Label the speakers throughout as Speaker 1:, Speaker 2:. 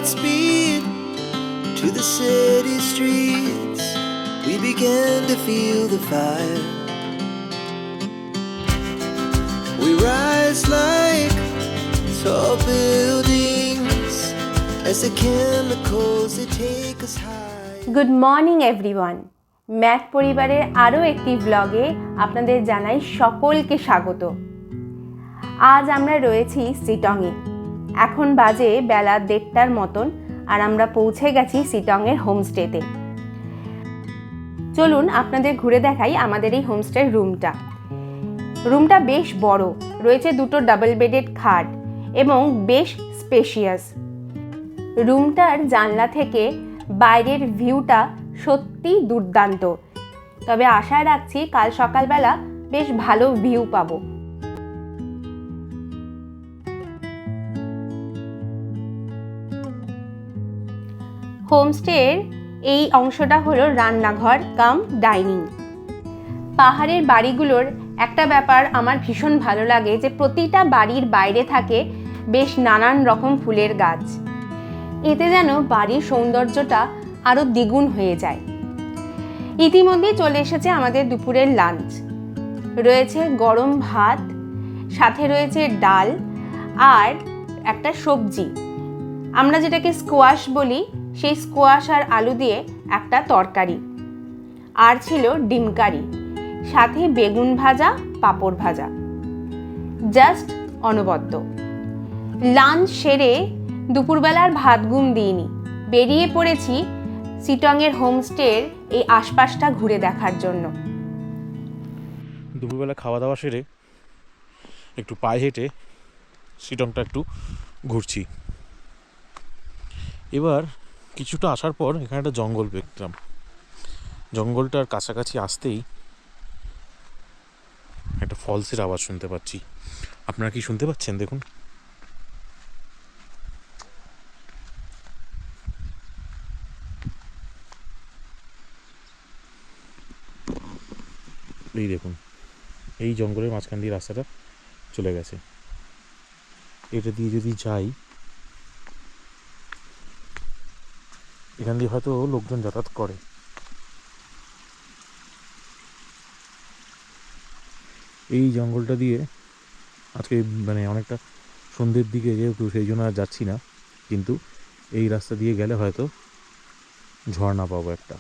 Speaker 1: Godspeed to the city streets. We began to feel the fire. We rise like tall buildings as the chemicals they take us high.
Speaker 2: Good morning everyone, Mac পরিবারের আরও একটি ব্লগে আপনাদের জানাই সকলকে স্বাগত। আজ আমরা রয়েছি সিটংয়ে। এখন বাজে বেলা 1:30টার মতন, আর আমরা পৌঁছে গেছি সিটংয়ের হোমস্টেতে। চলুন আপনাদের ঘুরে দেখাই আমাদের এই হোমস্টের রুমটা বেশ বড়, রয়েছে 2টো ডাবল বেডেড খাট এবং বেশ স্পেশিয়াস। রুমটার জানলা থেকে বাইরের ভিউটা সত্যি দুর্দান্ত, তবে আশা রাখছি কাল সকালবেলা বেশ ভালো ভিউ পাবো। হোমস্টের এই অংশটা হলো রান্নাঘর কাম ডাইনিং। পাহাড়ের বাড়িগুলোর একটা ব্যাপার আমার ভীষণ ভালো লাগে যে প্রতিটা বাড়ির বাইরে থাকে বেশ নানান রকম ফুলের গাছ। এতে যেন বাড়ির সৌন্দর্যটা আরও দ্বিগুণ হয়ে যায়। ইতিমধ্যেই চলে এসেছে আমাদের দুপুরের লাঞ্চ। রয়েছে গরম ভাত, সাথে রয়েছে ডাল আর একটা সবজি, আমরা যেটাকে স্কোয়াশ বলি, সেই স্কোয়াশ আর আলু দিয়ে একটা তরকারি, আর ছিল ডিম কারি, সাথে বেগুন ভাজা, পাঁপড় ভাজা। জাস্ট অনবদ্য। লাঞ্চ সেরে দুপুরবেলার ভাত ঘুম দিইনি, বেরিয়ে পড়েছি সিটংয়ের হোমস্টের এই আশপাশটা ঘুরে দেখার জন্য।
Speaker 3: দুপুরবেলা খাওয়া দাওয়া সেরে একটু পায়ে হেঁটে সিটংটা একটু ঘুরছি। এবার কিছুটা আসার পর এখানে একটা জঙ্গল দেখলাম। জঙ্গলটার কাছাকাছি আসতেই একটা ফলসের আওয়াজ শুনতে পাচ্ছি। আপনারা কি শুনতে পাচ্ছেন? দেখুন, এই দেখুন, এই জঙ্গলের মাঝখান দিয়ে রাস্তাটা চলে গেছে। এটা দিয়ে যদি যাই, এখান দিয়ে হয়তো লোকজন যাতায়াত করে। এই জঙ্গলটা দিয়ে আজকে অনেকটা সন্ধ্যের দিকে, যেহেতু সেই জন্য আর যাচ্ছি না, কিন্তু এই রাস্তা দিয়ে গেলে হয়তো ঝর্ণা পাবো একটা।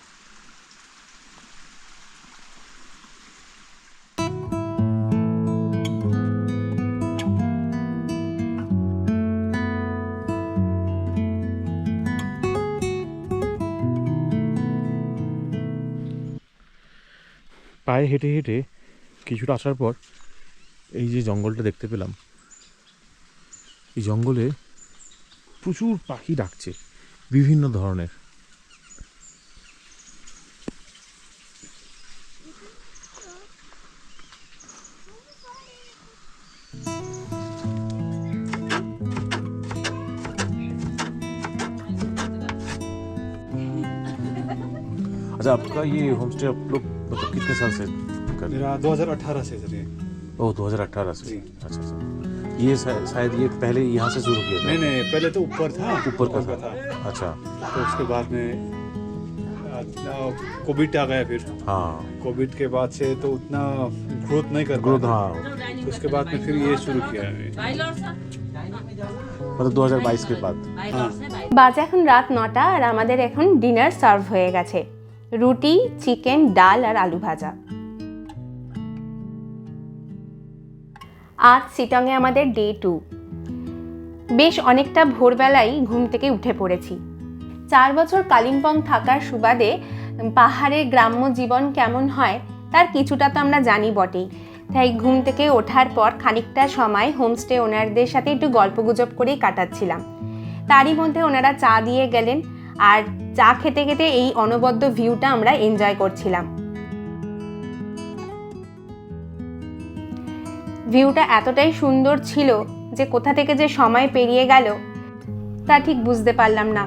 Speaker 3: পায়ে হেঁটে হেঁটে কিছুটা আসার পর এই যে জঙ্গলটা দেখতে পেলাম, এই জঙ্গলে প্রচুর পাখি ডাকছে, বিভিন্ন ধরনের। अच्छा, आपका ये होम स्टे आप लोग मतलब कितने साल से कर रहे हैं?
Speaker 4: मेरा 2018 से चले।
Speaker 3: ओह, 2018 से। अच्छा अच्छा। ये शायद ये पहले यहाँ से शुरू किया था?
Speaker 4: नहीं, पहले तो ऊपर था।
Speaker 3: ऊपर का था। अच्छा।
Speaker 4: तो उसके बाद में कोविड आ गया फिर।
Speaker 3: हाँ,
Speaker 4: कोविड के बाद से तो उतना ग्रोथ नहीं कर
Speaker 3: ग्रोथ।
Speaker 4: पाया।
Speaker 3: हाँ,
Speaker 4: तो उसके बाद में फिर ये शुरू किया है।
Speaker 3: मतलब 2022 के बाद।
Speaker 4: हाँ,
Speaker 2: বাজে এখন রাত 9টা, আর আমাদের এখন ডিনার সার্ভ হয়ে গেছে। রুটি, চিকেন, ডাল আর আলু ভাজা। আজ সিটংয়ে আমাদের ডে 2। বেশ অনেকটা ভোরবেলায় ঘুম থেকে উঠে পড়েছি। 4 বছর কালিম্পং থাকার সুবাদে পাহাড়ের গ্রাম্য জীবন কেমন হয় তার কিছুটা তো আমরা জানি বটেই। তাই ঘুম থেকে ওঠার পর খানিকটা সময় হোমস্টে ওনারদের সাথে একটু গল্পগুজব করেই কাটাচ্ছিলাম। তারই মধ্যে ওনারা চা দিয়ে গেলেন, আর চা খেতে খেতে এই অনবদ্য ভিউটা আমরা এনজয় করছিলাম। ভিউটা এতটাই সুন্দর ছিল যে কোথা থেকে যে সময় পেরিয়ে গেল তা ঠিক বুঝতে পারলাম না।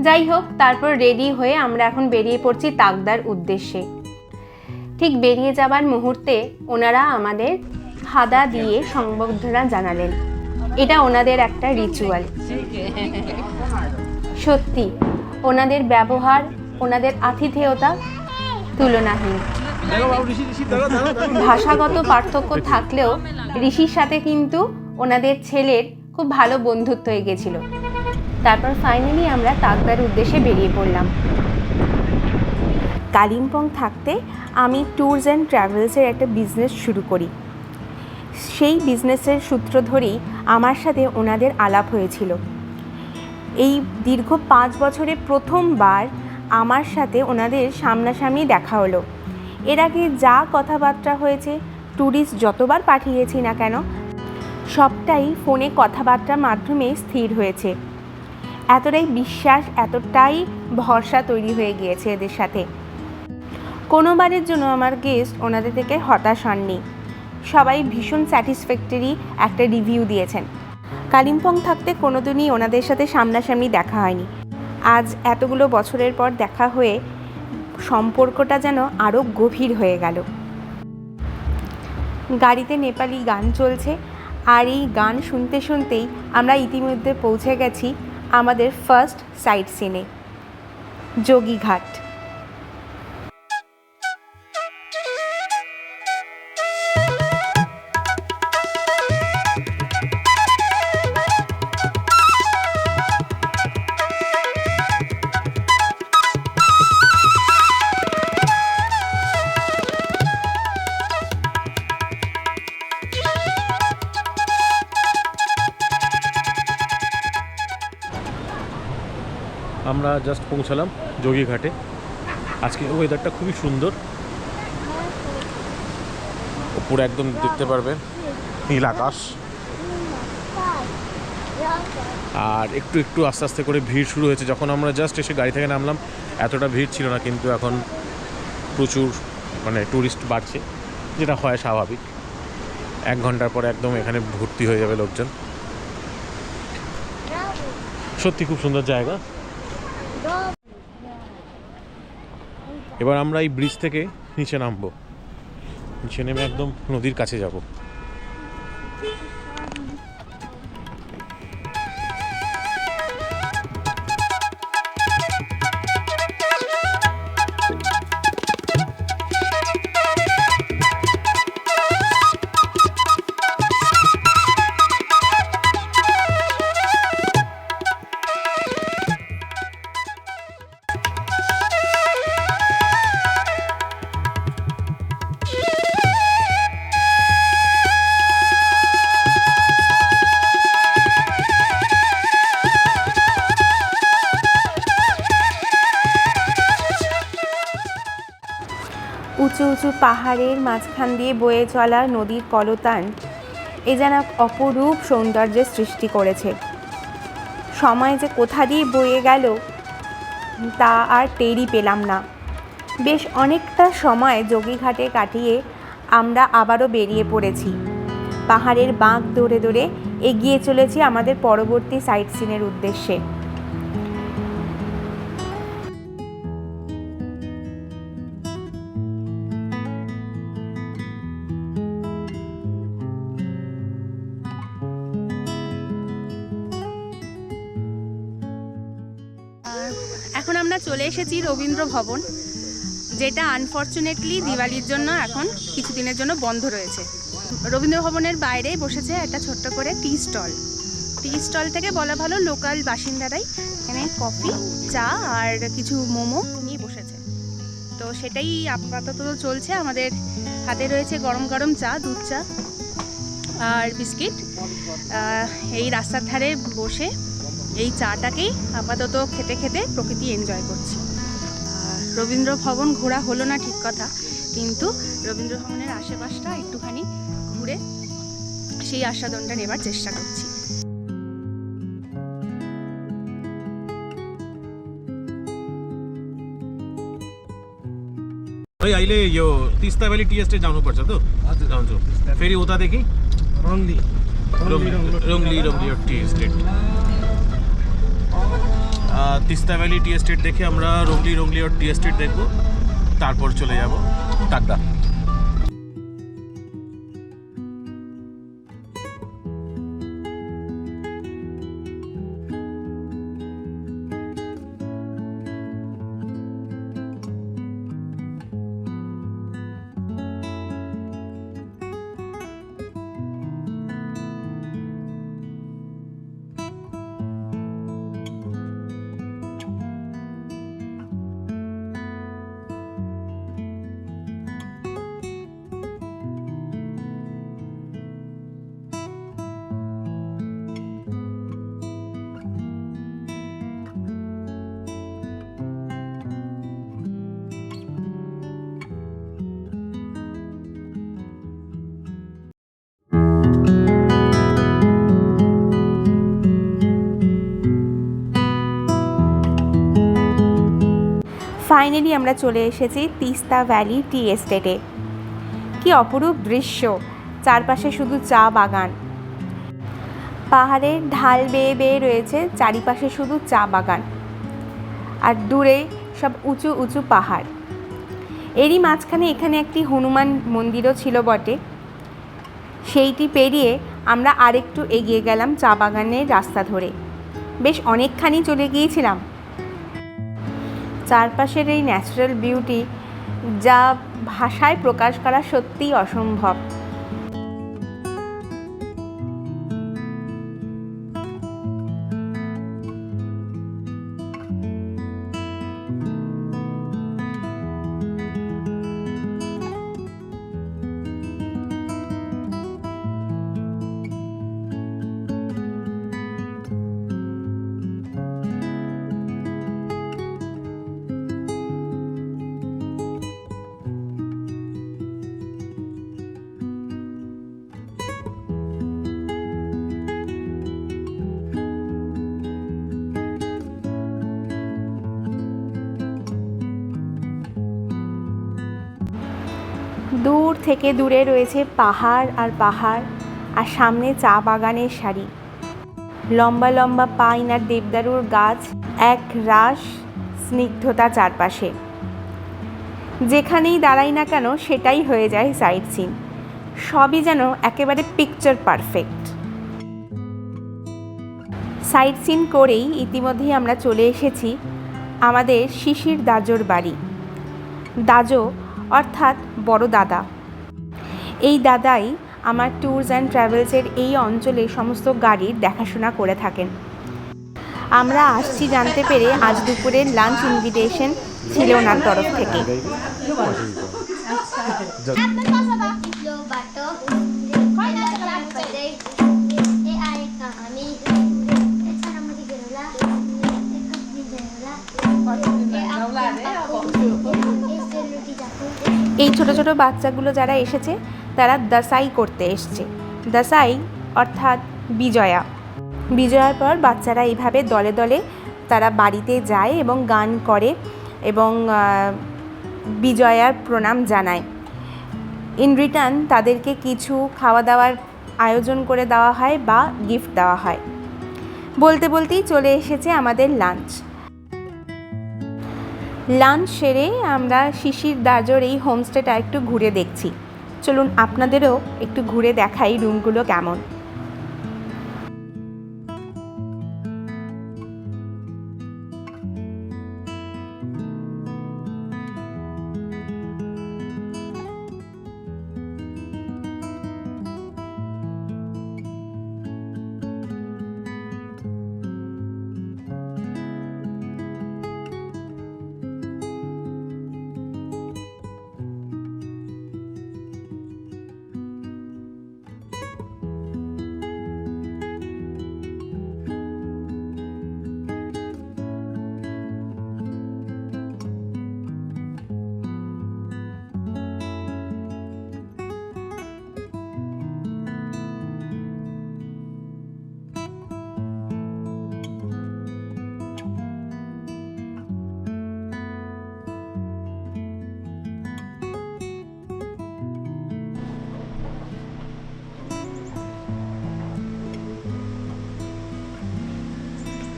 Speaker 2: যাই হোক, তারপর রেডি হয়ে আমরা এখন বেরিয়ে পড়ছি তাকদার উদ্দেশ্যে। ঠিক বেরিয়ে যাবার মুহূর্তে ওনারা আমাদের খাদা দিয়ে সংবর্ধনা জানালেন এটা ওনাদের একটা রিচুয়াল। সত্যি ওনাদের ব্যবহার, ওনাদের আতিথেয়তা তুলনাহীন। ভাষাগত পার্থক্য থাকলেও ঋষির সাথে কিন্তু ওনাদের ছেলের খুব ভালো বন্ধুত্ব হয়ে গেছিল। তারপর ফাইনালি আমরা তাকদার উদ্দেশ্যে বেরিয়ে পড়লাম। কালিম্পং থাকতে আমি ট্যুরস অ্যান্ড ট্রাভেলসের একটা বিজনেস শুরু করি। সেই বিজনেসের সূত্র ধরেই আমার সাথে ওনাদের আলাপ হয়েছিল। এই দীর্ঘ 5 বছরে প্রথমবার আমার সাথে ওনাদের সামনাসামনি দেখা হলো। এর আগে যা কথাবার্তা হয়েছে, ট্যুরিস্ট যতবার পাঠিয়েছি না কেন, সবটাই ফোনে কথাবার্তার মাধ্যমে স্থির হয়েছে। এতটাই বিশ্বাস, এতটাই ভরসা তৈরি হয়ে গিয়েছে এদের সাথে। কোনোবারের জন্য আমার গেস্ট ওনাদের থেকে হতাশ হননি। সবাই ভীষণ স্যাটিসফ্যাক্টরি একটা রিভিউ দিয়েছেন। কালিম্পং থাকতে কোনোদিনই ওনাদের সাথে সামনাসামনি দেখা হয়নি। আজ এতগুলো বছরের পর দেখা হয়ে সম্পর্কটা যেন আরও গভীর হয়ে গেল। গাড়িতে নেপালি গান চলছে, আর এই গান শুনতে শুনতেই আমরা ইতিমধ্যে পৌঁছে গেছি আমাদের ফার্স্ট সাইট সিনে, যোগীঘাট।
Speaker 3: আমরা জাস্ট পৌঁছালাম যোগীঘাটে। আজকে ওয়েদারটা খুবই সুন্দর, উপরে একদম দেখতে পারবেন নীল আকাশ, আর একটু একটু আস্তে আস্তে করে ভিড় শুরু হয়েছে। যখন আমরা জাস্ট এসে গাড়ি থেকে নামলাম এতটা ভিড় ছিল না, কিন্তু এখন প্রচুর ট্যুরিস্ট বাড়ছে, যেটা হয় স্বাভাবিক। 1 ঘন্টার পরে একদম এখানে ভর্তি হয়ে যাবে লোকজন। সত্যি খুব সুন্দর জায়গা। এবার আমরা এই ব্রিজ থেকে নিচে নামবো, নিচে নেমে একদম নদীর কাছে যাব।
Speaker 2: উঁচু উঁচু পাহাড়ের মাঝখান দিয়ে বয়ে চলা নদীর কলতান এ যেন অপরূপ সৌন্দর্যের সৃষ্টি করেছে। সময় যে কোথা দিয়ে বয়ে গেল তা আর টেরই পেলাম না। বেশ অনেকটা সময় যোগীঘাটে কাটিয়ে আমরা আবারও বেরিয়ে পড়েছি। পাহাড়ের বাঁক ধরে ধরে এগিয়ে চলেছি আমাদের পরবর্তী সাইট সিনের উদ্দেশ্যে। এখন আমরা চলে এসেছি রবীন্দ্র ভবন, যেটা আনফর্চুনেটলি দিওয়ালির জন্য এখন কিছুদিনের জন্য বন্ধ রয়েছে। রবীন্দ্র ভবনের বাইরে বসেছে একটা ছোট্ট করে টি স্টল। টি স্টল থেকে বলা ভালো লোকাল বাসিন্দারাই এখানে কফি, চা আর কিছু মোমো নিয়ে বসেছে। তো সেটাই আপাতত চলছে। আমাদের হাতে রয়েছে গরম গরম চা, দুধ চা আর বিস্কিট। এই রাস্তার ধারে বসে এই চাটাকেই আপাতত খেতে খেতে প্রকৃতি এনজয় করছি। রবীন্দ্র ভবন ঘোরা হলো না ঠিক কথা, কিন্তু রবীন্দ্র ভবনের আশেপাশটা একটুখানি ঘুরে সেই আস্বাদনটা নেবার চেষ্টা করছি।
Speaker 3: भाई अहिले यो तिस्ता भ्याली टी एस्टेट जानुपर्छ त जान्छु। फेरि उतादेखि Rongli tea estate. Teesta valley tea estate দেখে আমরা রংলি টি এস্টেট দেখব, তারপর চলে যাব তাকদা।
Speaker 2: ফাইনালি আমরা চলে এসেছি তিস্তা ভ্যালি টি এস্টেটে। কি অপরূপ দৃশ্য, চারপাশে শুধু চা বাগান, পাহাড়ের ঢাল বেয়ে বেয়ে রয়েছে চারিপাশে শুধু চা বাগান, আর দূরে সব উঁচু উঁচু পাহাড়। এরই মাঝখানে এখানে একটি হনুমান মন্দিরও ছিল বটে। সেইটি পেরিয়ে আমরা আরেকটু এগিয়ে গেলাম চা বাগানের রাস্তা ধরে। বেশ অনেকখানি চলে গিয়েছিলাম। চারপাশের এই ন্যাচারাল বিউটি যা ভাষায় প্রকাশ করা সত্যিই অসম্ভব। দূর থেকে দূরে রয়েছে পাহাড় আর পাহাড়, আর সামনে চা বাগানের সারি, লম্বা লম্বা পাইন আর দেবদারুর গাছ, এক রাশ স্নিগ্ধতা চারপাশে। যেখানেই দাঁড়াই না কেন সেটাই হয়ে যায় সাইট সিন, সবই যেন একেবারে পিকচার পারফেক্ট। সাইট সিন করেই ইতিমধ্যেই আমরা চলে এসেছি আমাদের শিশির দাজোর বাড়ি। দাজো অর্থাৎ বড় দাদা। এই দাদাই আমার ট্যুরস অ্যান্ড ট্রাভেলসের এই অঞ্চলে সমস্ত গাড়ির দেখাশোনা করে থাকেন। আমরা আসছি জানতে পেরে আজ দুপুরের লাঞ্চ ইনভিটেশন ছিল ওনার তরফ থেকে। এই ছোট ছোট বাচ্চাগুলো যারা এসেছে তারা দাসাই করতে এসছে। দাসাই অর্থাৎ বিজয়া। বিজয়ার পর বাচ্চারা এইভাবে দলে দলে তারা বাড়িতে যায় এবং গান করে এবং বিজয়ার প্রণাম জানায়। ইন রিটার্ন তাদেরকে কিছু খাওয়া দাওয়ার আয়োজন করে দেওয়া হয় বা গিফট দেওয়া হয়। বলতে বলতেই চলে এসেছে আমাদের লাঞ্চ। লাঞ্চ সেরে আমরা শিশির দাজোর এই হোমস্টেটা একটু ঘুরে দেখছি। চলুন আপনাদেরও একটু ঘুরে দেখাই রুমগুলো কেমন।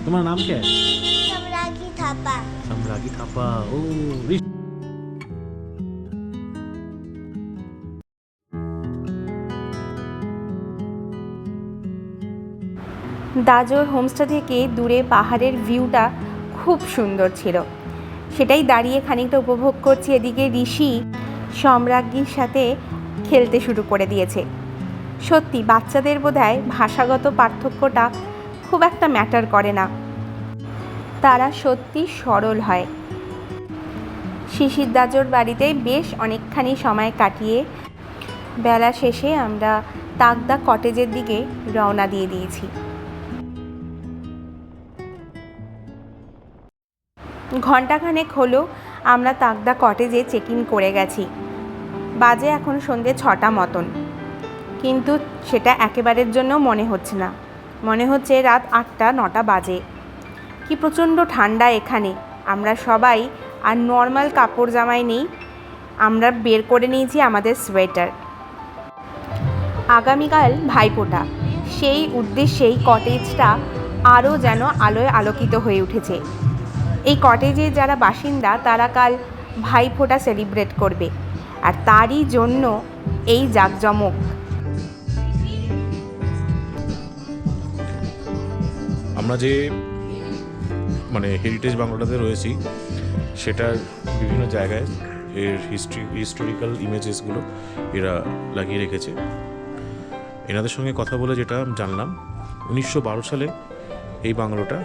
Speaker 3: तुम्हारा नाम क्या है?
Speaker 5: सम्रागी थापा।
Speaker 3: सम्रागी थापा। ओ
Speaker 2: দাজোর হোমস্টে থেকে দূরে পাহাড়ের ভিউটা খুব সুন্দর ছিল। সেটাই দাঁড়িয়ে খানিকটা উপভোগ করছি। এদিকে ঋষি সম্রাজ্ঞীর সাথে খেলতে শুরু করে দিয়েছে। সত্যি বাচ্চাদের বোধহয় ভাষাগত পার্থক্যটা খুব একটা ম্যাটার করে না, তারা সত্যি সরল হয়। শিশির দাজোর বাড়িতে বেশ অনেকখানি সময় কাটিয়ে বেলা শেষে আমরা তাকদা কটেজের দিকে রওনা দিয়ে দিয়েছি। ঘণ্টাখানেক হলো আমরা তাকদা কটেজে চেক ইন করে গেছি। বাজে এখন সন্ধ্যে 6টা মতন, কিন্তু সেটা একেবারের জন্য মনে হচ্ছে না, মনে হচ্ছে রাত 8টা 9টা বাজে। কি প্রচণ্ড ঠান্ডা এখানে। আমরা সবাই আর নর্মাল কাপড় জামাই নেই, আমরা বের করে নিয়েছি আমাদের সোয়েটার। আগামীকাল ভাইফোঁটা, সেই উদ্দেশ্যেই কটেজটা আরও যেন আলোয় আলোকিত হয়ে উঠেছে। এই কটেজের যারা বাসিন্দা তারা কাল ভাইফোঁটা সেলিব্রেট করবে, আর তারই জন্য এই জাঁকজমক।
Speaker 3: আমরা যে মানে হেরিটেজ বাংলোটাতে রয়েছি সেটার বিভিন্ন জায়গায় এর হিস্টোরিক্যাল ইমেজেসগুলো এরা লাগিয়ে রেখেছে। এনাদের সঙ্গে কথা বলে যেটা জানলাম, 1912 সালে এই বাংলোটা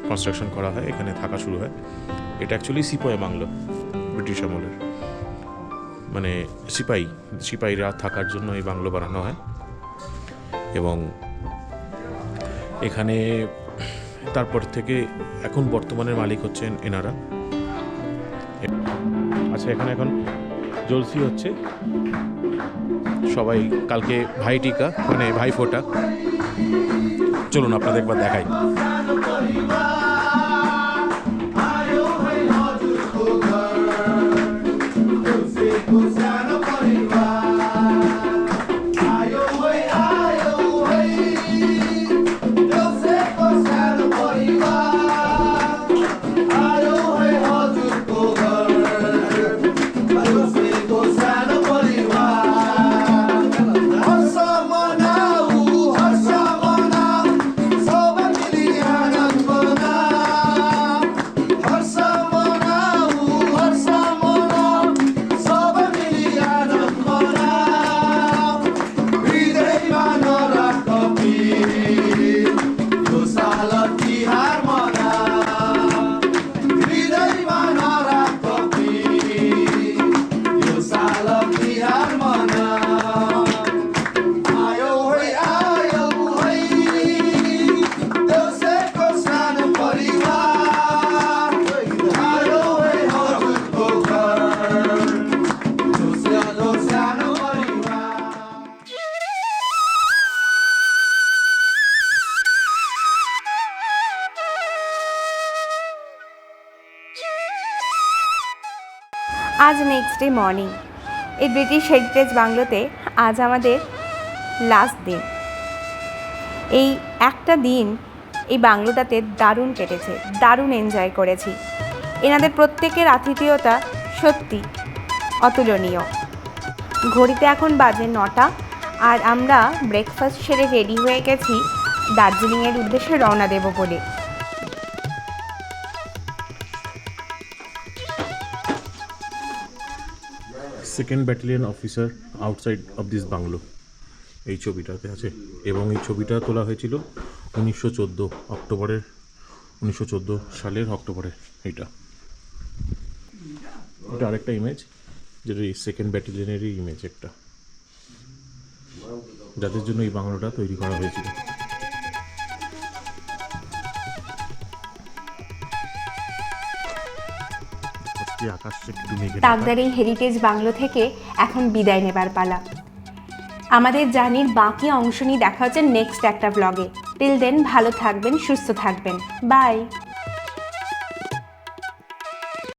Speaker 3: কনস্ট্রাকশন করা হয়, এখানে থাকা শুরু হয়। এটা অ্যাকচুয়ালি সিপাহি বাংলো, ব্রিটিশ আমলের, মানে সিপাহীরা থাকার জন্য এই বাংলো বানানো হয়। এবং এখানে তারপর থেকে এখন বর্তমানের মালিক হচ্ছেন এনারা। আচ্ছা, এখানে এখন জলসি হচ্ছে, সবাই কালকে ভাইটিকা মানে ভাইফোঁটা। চলুন আপনাদের একবার দেখাই।
Speaker 2: আজ নেক্সট ডে মর্নিং এই ব্রিটিশ হেরিটেজ বাংলোতে আজ আমাদের লাস্ট দিন। এই একটা দিন এই বাংলোটাতে দারুণ কেটেছে, দারুণ এনজয় করেছি। এনাদের প্রত্যেকের আতিথেয়তা সত্যি অতুলনীয়। ঘড়িতে এখন বাজে 9টা, আর আমরা ব্রেকফাস্ট সেরে রেডি হয়ে গেছি দার্জিলিংয়ের উদ্দেশ্যে রওনা দেব বলে।
Speaker 3: Second battalion officer outside of this bungalow এই ছবিটাতে আছে, এবং এই ছবিটা তোলা হয়েছিল 1914 সালের অক্টোবরে। এটা আরেকটা ইমেজ, যেটা এই সেকেন্ড ব্যাটালিয়নেরই ইমেজ একটা, যাদের জন্য এই বাংলোটা তৈরি করা হয়েছিল।
Speaker 2: তাকদার এই হেরিটেজ বাংলো থেকে এখন বিদায় নেবার পালা। আমাদের জার্নির বাকি অংশ নিয়ে দেখা হচ্ছে নেক্সট একটা ব্লগে। টিল দেন ভালো থাকবেন, সুস্থ থাকবেন, বাই।